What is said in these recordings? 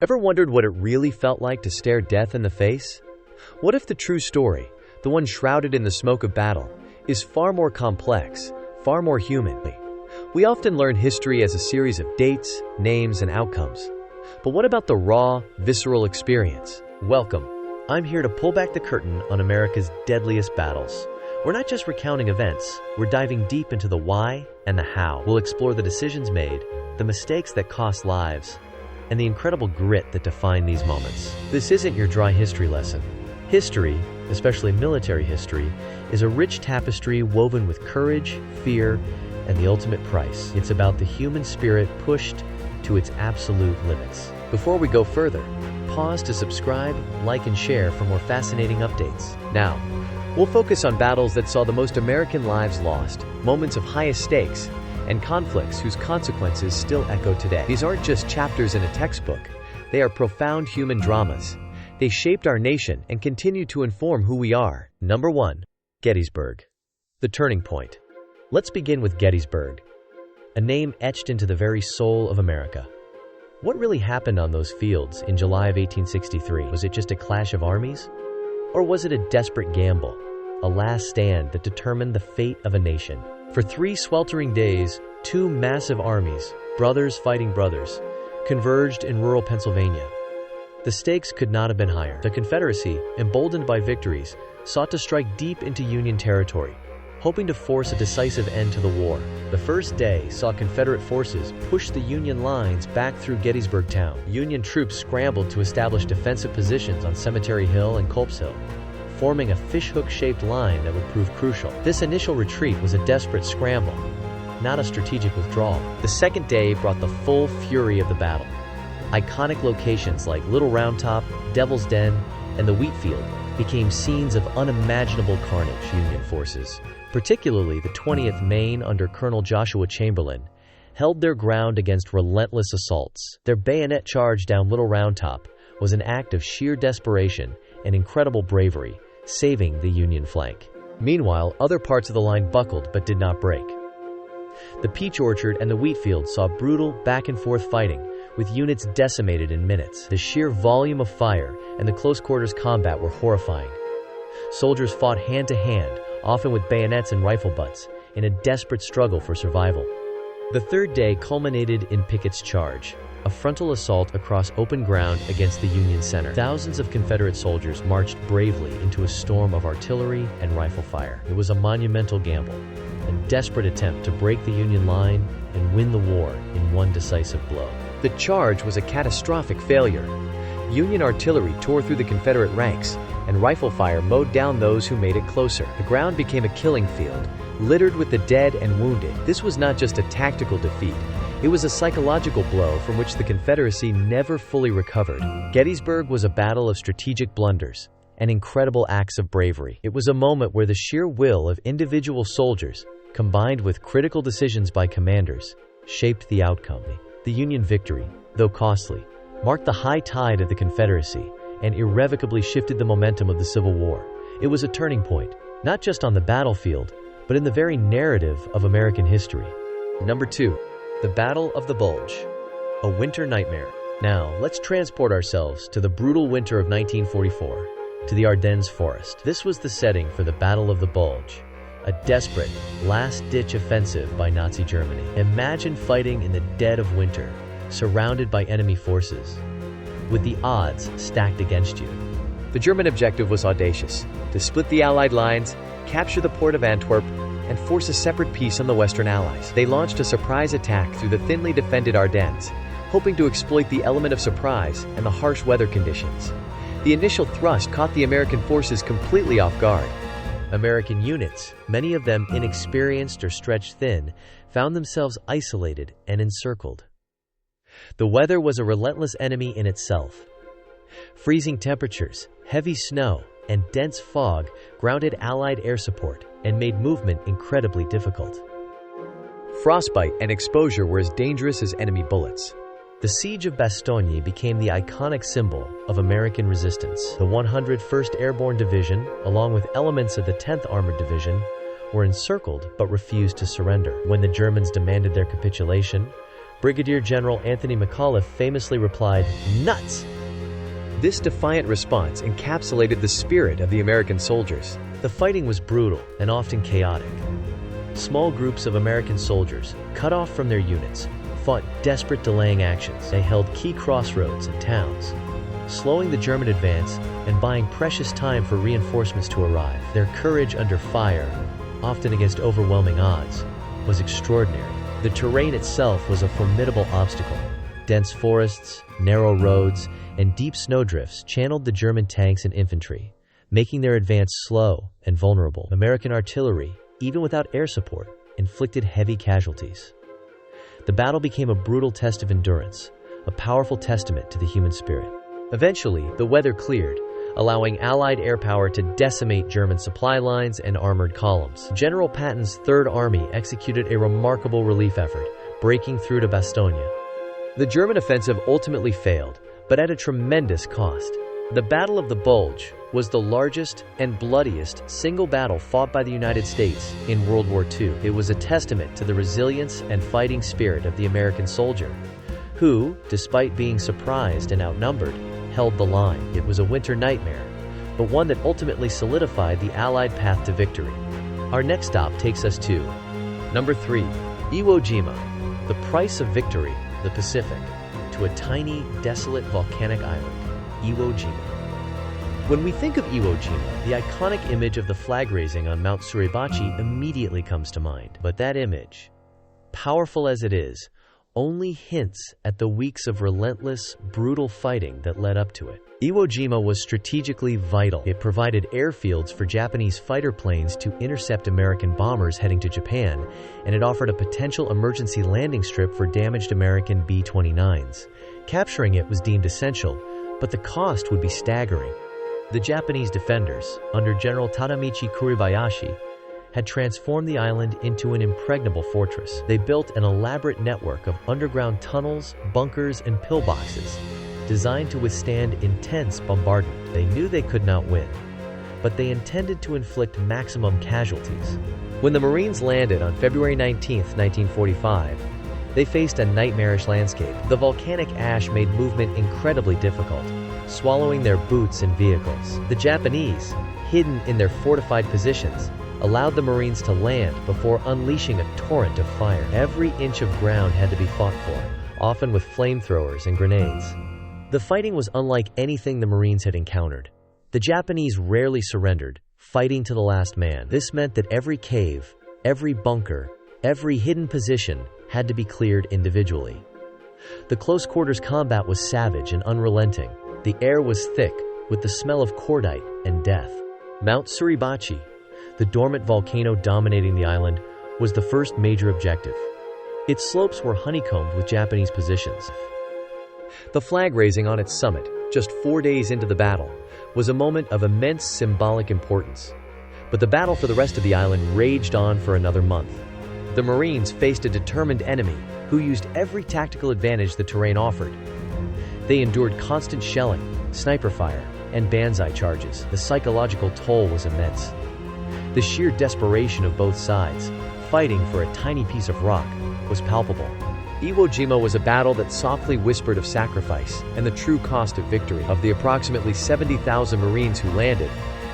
Ever wondered what it really felt like to stare death in the face? What if the true story, the one shrouded in the smoke of battle, is far more complex, far more human? We often learn history as a series of dates, names, and outcomes. But what about the raw, visceral experience? Welcome. I'm here to pull back the curtain on America's deadliest battles. We're not just recounting events, we're diving deep into the why and the how. We'll explore the decisions made, the mistakes that cost lives, and the incredible grit that define these moments. This isn't your dry history lesson. History, especially military history, is a rich tapestry woven with courage, fear, and the ultimate price. It's about the human spirit pushed to its absolute limits. Before we go further, pause to subscribe, like, and share for more fascinating updates. Now, we'll focus on battles that saw the most American lives lost, moments of highest stakes, and conflicts whose consequences still echo today. These aren't just chapters in a textbook. They are profound human dramas. They shaped our nation and continue to inform who we are. Number 1. Gettysburg. The turning point. Let's begin with Gettysburg, a name etched into the very soul of America. What really happened on those fields in July of 1863? Was it just a clash of armies? Or was it a desperate gamble, a last stand that determined the fate of a nation? For 3 sweltering days, 2 massive armies, brothers fighting brothers, converged in rural Pennsylvania. The stakes could not have been higher. The Confederacy, emboldened by victories, sought to strike deep into Union territory, hoping to force a decisive end to the war. The first day saw Confederate forces push the Union lines back through Gettysburg town. Union troops scrambled to establish defensive positions on Cemetery Hill and Culp's Hill, forming a fishhook-shaped line that would prove crucial. This initial retreat was a desperate scramble, not a strategic withdrawal. The second day brought the full fury of the battle. Iconic locations like Little Round Top, Devil's Den, and the Wheat Field became scenes of unimaginable carnage. Union forces, particularly the 20th Maine under Colonel Joshua Chamberlain, held their ground against relentless assaults. Their bayonet charge down Little Round Top was an act of sheer desperation and incredible bravery, saving the Union flank. Meanwhile, other parts of the line buckled but did not break. The Peach Orchard and the Wheat Field saw brutal back-and-forth fighting, with units decimated in minutes. The sheer volume of fire and the close-quarters combat were horrifying. Soldiers fought hand-to-hand, often with bayonets and rifle butts, in a desperate struggle for survival. The third day culminated in Pickett's charge, a frontal assault across open ground against the Union center. Thousands of Confederate soldiers marched bravely into a storm of artillery and rifle fire. It was a monumental gamble, a desperate attempt to break the Union line and win the war in one decisive blow. The charge was a catastrophic failure. Union artillery tore through the Confederate ranks, and rifle fire mowed down those who made it closer. The ground became a killing field, littered with the dead and wounded. This was not just a tactical defeat. It was a psychological blow from which the Confederacy never fully recovered. Gettysburg was a battle of strategic blunders and incredible acts of bravery. It was a moment where the sheer will of individual soldiers, combined with critical decisions by commanders, shaped the outcome. The Union victory, though costly, marked the high tide of the Confederacy and irrevocably shifted the momentum of the Civil War. It was a turning point, not just on the battlefield, but in the very narrative of American history. Number 2. The Battle of the Bulge. A winter nightmare. Now, let's transport ourselves to the brutal winter of 1944, to the Ardennes forest. This was the setting for the Battle of the Bulge, a desperate, last-ditch offensive by Nazi Germany. Imagine fighting in the dead of winter, surrounded by enemy forces, with the odds stacked against you. The German objective was audacious: to split the Allied lines, capture the port of Antwerp, and force a separate peace on the Western Allies. They launched a surprise attack through the thinly defended Ardennes, hoping to exploit the element of surprise and the harsh weather conditions. The initial thrust caught the American forces completely off guard. American units, many of them inexperienced or stretched thin, found themselves isolated and encircled. The weather was a relentless enemy in itself. Freezing temperatures, heavy snow, and dense fog grounded Allied air support and made movement incredibly difficult. Frostbite and exposure were as dangerous as enemy bullets. The Siege of Bastogne became the iconic symbol of American resistance. The 101st Airborne Division, along with elements of the 10th Armored Division, were encircled but refused to surrender. When the Germans demanded their capitulation, Brigadier General Anthony McAuliffe famously replied, "Nuts!" This defiant response encapsulated the spirit of the American soldiers. The fighting was brutal and often chaotic. Small groups of American soldiers, cut off from their units, fought desperate delaying actions. They held key crossroads and towns, slowing the German advance and buying precious time for reinforcements to arrive. Their courage under fire, often against overwhelming odds, was extraordinary. The terrain itself was a formidable obstacle. Dense forests, narrow roads, and deep snowdrifts channeled the German tanks and infantry, making their advance slow and vulnerable. American artillery, even without air support, inflicted heavy casualties. The battle became a brutal test of endurance, a powerful testament to the human spirit. Eventually, the weather cleared, allowing Allied air power to decimate German supply lines and armored columns. General Patton's Third Army executed a remarkable relief effort, breaking through to Bastogne. The German offensive ultimately failed, but at a tremendous cost. The Battle of the Bulge was the largest and bloodiest single battle fought by the United States in World War II. It was a testament to the resilience and fighting spirit of the American soldier, who, despite being surprised and outnumbered, held the line. It was a winter nightmare, but one that ultimately solidified the Allied path to victory. Our next stop takes us to number 3, Iwo Jima, the price of victory, the Pacific, to a tiny, desolate volcanic island, Iwo Jima. When we think of Iwo Jima, the iconic image of the flag raising on Mount Suribachi immediately comes to mind. But that image, powerful as it is, only hints at the weeks of relentless, brutal fighting that led up to it. Iwo Jima was strategically vital. It provided airfields for Japanese fighter planes to intercept American bombers heading to Japan, and it offered a potential emergency landing strip for damaged American B-29s. Capturing it was deemed essential, but the cost would be staggering. The Japanese defenders, under General Tadamichi Kuribayashi, had transformed the island into an impregnable fortress. They built an elaborate network of underground tunnels, bunkers, and pillboxes, designed to withstand intense bombardment. They knew they could not win, but they intended to inflict maximum casualties. When the Marines landed on February 19, 1945, they faced a nightmarish landscape. The volcanic ash made movement incredibly difficult, swallowing their boots and vehicles. The Japanese, hidden in their fortified positions, allowed the Marines to land before unleashing a torrent of fire. Every inch of ground had to be fought for, often with flamethrowers and grenades. The fighting was unlike anything the Marines had encountered. The Japanese rarely surrendered, fighting to the last man. This meant that every cave, every bunker, every hidden position had to be cleared individually. The close-quarters combat was savage and unrelenting. The air was thick, with the smell of cordite and death. Mount Suribachi, the dormant volcano dominating the island, was the first major objective. Its slopes were honeycombed with Japanese positions. The flag raising on its summit, just 4 days into the battle, was a moment of immense symbolic importance. But the battle for the rest of the island raged on for another month. The Marines faced a determined enemy who used every tactical advantage the terrain offered. They endured constant shelling, sniper fire, and banzai charges. The psychological toll was immense. The sheer desperation of both sides, fighting for a tiny piece of rock, was palpable. Iwo Jima was a battle that softly whispered of sacrifice and the true cost of victory. Of the approximately 70,000 Marines who landed,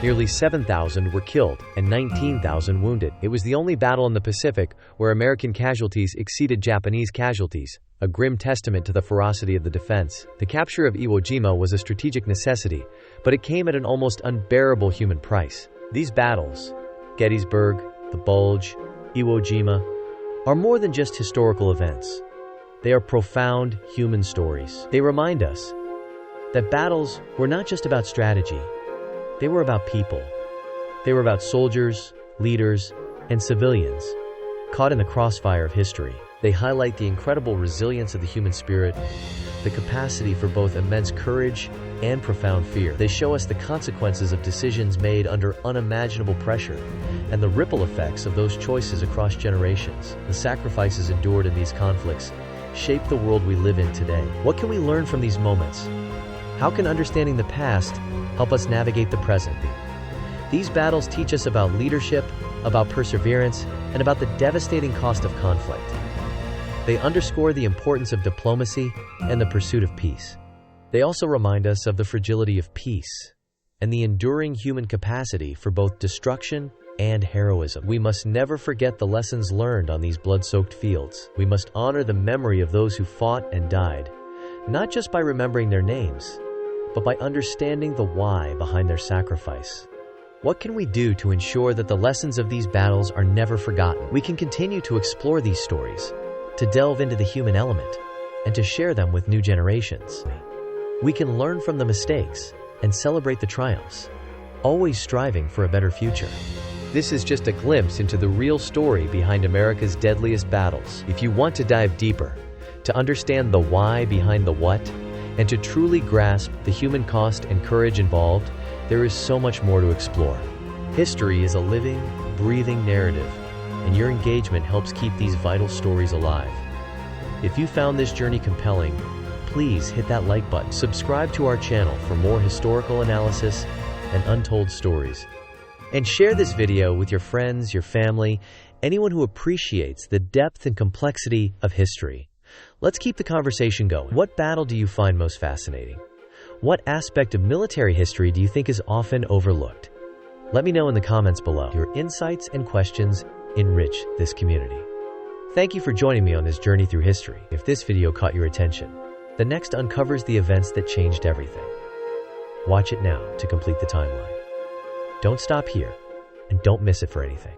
nearly 7,000 were killed and 19,000 wounded. It was the only battle in the Pacific where American casualties exceeded Japanese casualties, a grim testament to the ferocity of the defense. The capture of Iwo Jima was a strategic necessity, but it came at an almost unbearable human price. These battles, Gettysburg, the Bulge, Iwo Jima, are more than just historical events. They are profound human stories. They remind us that battles were not just about strategy. They were about people. They were about soldiers, leaders, and civilians caught in the crossfire of history. They highlight the incredible resilience of the human spirit, the capacity for both immense courage and profound fear. They show us the consequences of decisions made under unimaginable pressure and the ripple effects of those choices across generations. The sacrifices endured in these conflicts shape the world we live in today. What can we learn from these moments? How can understanding the past help us navigate the present? These battles teach us about leadership, about perseverance, and about the devastating cost of conflict. They underscore the importance of diplomacy and the pursuit of peace. They also remind us of the fragility of peace and the enduring human capacity for both destruction and heroism. We must never forget the lessons learned on these blood-soaked fields. We must honor the memory of those who fought and died, not just by remembering their names, but by understanding the why behind their sacrifice. What can we do to ensure that the lessons of these battles are never forgotten? We can continue to explore these stories, to delve into the human element, and to share them with new generations. We can learn from the mistakes and celebrate the triumphs, always striving for a better future. This is just a glimpse into the real story behind America's deadliest battles. If you want to dive deeper, to understand the why behind the what, and to truly grasp the human cost and courage involved, there is so much more to explore. History is a living, breathing narrative, and your engagement helps keep these vital stories alive. If you found this journey compelling, please hit that like button. Subscribe to our channel for more historical analysis and untold stories. And share this video with your friends, your family, anyone who appreciates the depth and complexity of history. Let's keep the conversation going. What battle do you find most fascinating? What aspect of military history do you think is often overlooked? Let me know in the comments below. Your insights and questions enrich this community. Thank you for joining me on this journey through history. If this video caught your attention, the next uncovers the events that changed everything. Watch it now to complete the timeline. Don't stop here, and don't miss it for anything.